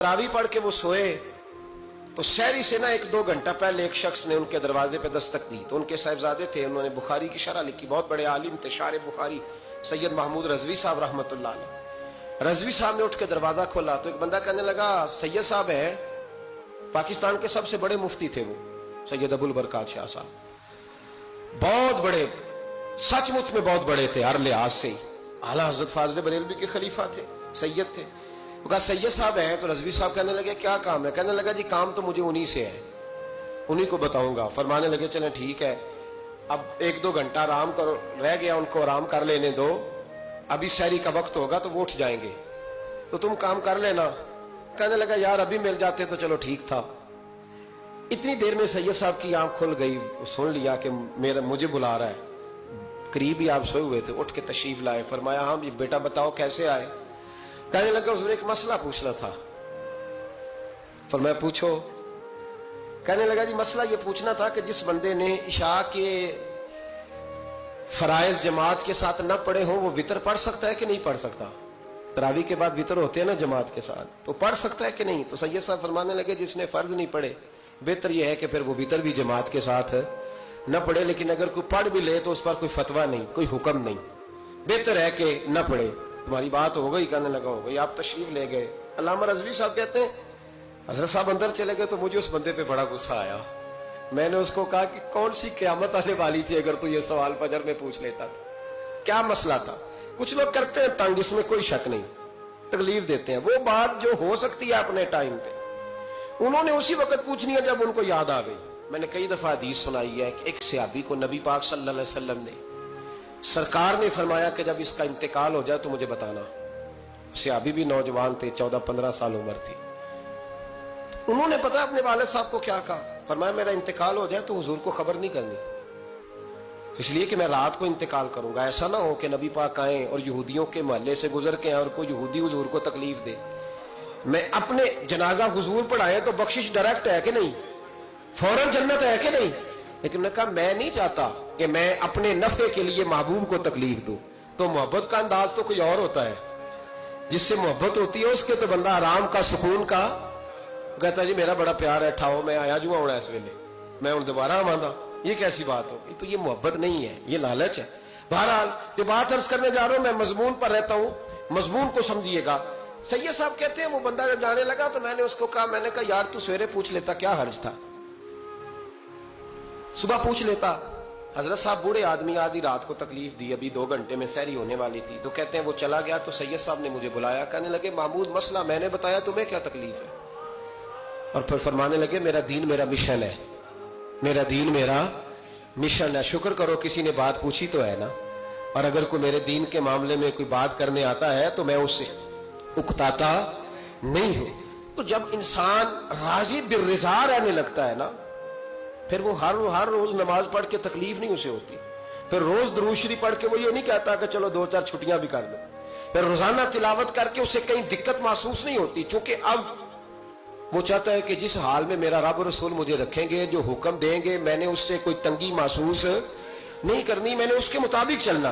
तरावी पढ़ के वो सोए तो शहरी से ना 1-2 घंटा पहले एक शख्स ने उनके दरवाजे पे दस्तक दी। तो उनके साहिबजादे थे, उन्होंने बुखारी की शरह लिखी, बहुत बड़े आलिम थे, शार बुखारी सैयद महमूद रजवी साहब रहमतुल्लाह अलैह। रजवी साहब ने उठ के दरवाजा खोला तो एक बंदा कहने लगा, सैयद साहब है, पाकिस्तान के सबसे बड़े मुफ्ती थे वो, सैयद अबुल बरकात शाह साहब, बहुत बड़े, सचमुच में बहुत बड़े थे हर लिहाज से। आला हजरत फाजिल बरेलवी के खलीफा थे, सैयद थे। वो कहा सैयद साहब हैं? तो रजवी साहब कहने लगे क्या काम है? कहने लगा जी काम तो मुझे उन्हीं से है, उन्हीं को बताऊंगा। फरमाने लगे चलें ठीक है, अब 1-2 घंटा आराम करो, रह गया, उनको आराम कर लेने दो, अभी शहरी का वक्त होगा तो वो उठ जाएंगे, तो तुम काम कर लेना। कहने लगा यार अभी मिल जाते तो चलो ठीक था। इतनी देर में सैयद साहब की आंख खुल गई, सुन लिया कि मुझे बुला रहा है, करीब ही आप सोए हुए थे, उठ के तशरीफ लाए। फरमाया हाँ बेटा बताओ कैसे आए? कहने लगा उसने एक मसला पूछना था। फरमाया पूछो। कहने लगा जी मसला ये पूछना था कि जिस बंदे ने इशा के फराइज जमात के साथ न पढ़े हो वो वितर पढ़ सकता है कि नहीं पढ़ सकता? तरावी के बाद वितर होते हैं ना जमात के साथ, तो पढ़ सकता है कि नहीं? तो सैयद साहब फरमाने लगे जिसने फर्ज नहीं पढ़े बेहतर यह है कि फिर वो वितर भी जमात के साथ न पढ़े, लेकिन अगर कोई पढ़ भी ले तो उस पर कोई फतवा नहीं, कोई हुक्म नहीं, बेहतर है कि न पढ़े। तुम्हारी बात हो गई? कहने लगा हो गई। आप तशरीफ ले गए। अल्लामा रजवी साहब कहते हैं हजरत साहब अंदर चले गए तो मुझे उस बंदे पे बड़ा गुस्सा आया। मैंने उसको कहा कि कौन सी क़यामत आने वाली थी अगर तू ये सवाल फजर में पूछ लेता था? क्या मसला था? कुछ लोग करते हैं तंग, इसमें कोई शक नहीं, तकलीफ देते हैं। वो बात जो हो सकती है अपने टाइम पे उन्होंने उसी वक्त पूछनी है जब उनको याद आ गई। मैंने कई दफा हदीस सुनाई है कि एक सहाबी को नबी पाक सल्लल्लाहु अलैहि वसल्लम ने, सरकार ने फरमाया कि जब इसका इंतकाल हो जाए तो मुझे बताना। सहाबी भी नौजवान थे, 14-15 साल उम्र थी। उन्होंने पता अपने वालिद साहब को क्या कहा? फरमाया मेरा इंतकाल हो जाए तो हुजूर को खबर नहीं करनी, इसलिए कि मैं रात को इंतकाल करूंगा। ऐसा ना हो कि नबी पाक आए और यहूदियों के मोहल्ले से गुजर के आए और कोई यहूदी हुजूर को तकलीफ दे। मैं अपने जनाजा हुजूर पढ़ाए तो बख्शिश डायरेक्ट है कि नहीं, फौरन जन्नत है कि नहीं? लेकिन मैंने कहा मैं नहीं चाहता कि मैं अपने नफे के लिए महबूब को तकलीफ दूं। तो मोहब्बत का अंदाज तो कोई और होता है, जिससे मोहब्बत होती है उसके तो बंदा आराम का, सुकून का कहता है जी मेरा बड़ा प्यार है, ठाओ मैं आया जुआ होना इस वेले, मैं हूं दोबारा आवांगा। ये कैसी बात हो? तो ये मोहब्बत नहीं है, ये लालच है। बहरहाल ये बात अर्ज करने जा रहा हूं, मैं मजमून पर रहता हूं, मजमून को समझिएगा। सैयद साहब कहते हैं वो बंदा जब जाने लगा तो मैंने उसको कहा, मैंने कहा यार तू सवेरे पूछ लेता, क्या हर्ज था, सुबह पूछ लेता। हजरत साहब बूढ़े आदमी, आधी रात को तकलीफ दी, अभी 2 घंटे में सहरी होने वाली थी। तो कहते हैं वो चला गया तो सैयद साहब ने मुझे बुलाया, कहने लगे महमूद मसला मैंने बताया, तुम्हें क्या तकलीफ है? और फिर फरमाने लगे मेरा दीन मेरा मिशन है, मेरा दीन मेरा मिशन है। शुक्र करो किसी ने बात पूछी तो है ना। और अगर कोई मेरे दीन के मामले में कोई बात करने आता है तो मैं उससे उकताता नहीं हूं। तो जब इंसान राजी बिर्रिज़ा रहने लगता है ना, फिर वो हर रोज नमाज पढ़ के तकलीफ नहीं उसे होती। फिर रोज दुरूद शरीफ पढ़ के वो ये नहीं कहता कि चलो 2-4 छुट्टियां भी कर लो। फिर रोजाना तिलावत करके उसे कहीं दिक्कत महसूस नहीं होती, क्योंकि अब वो चाहता है कि जिस हाल में मेरा रब और रसूल मुझे रखेंगे, जो हुक्म देंगे, मैंने उससे कोई तंगी महसूस नहीं करनी, मैंने उसके मुताबिक चलना।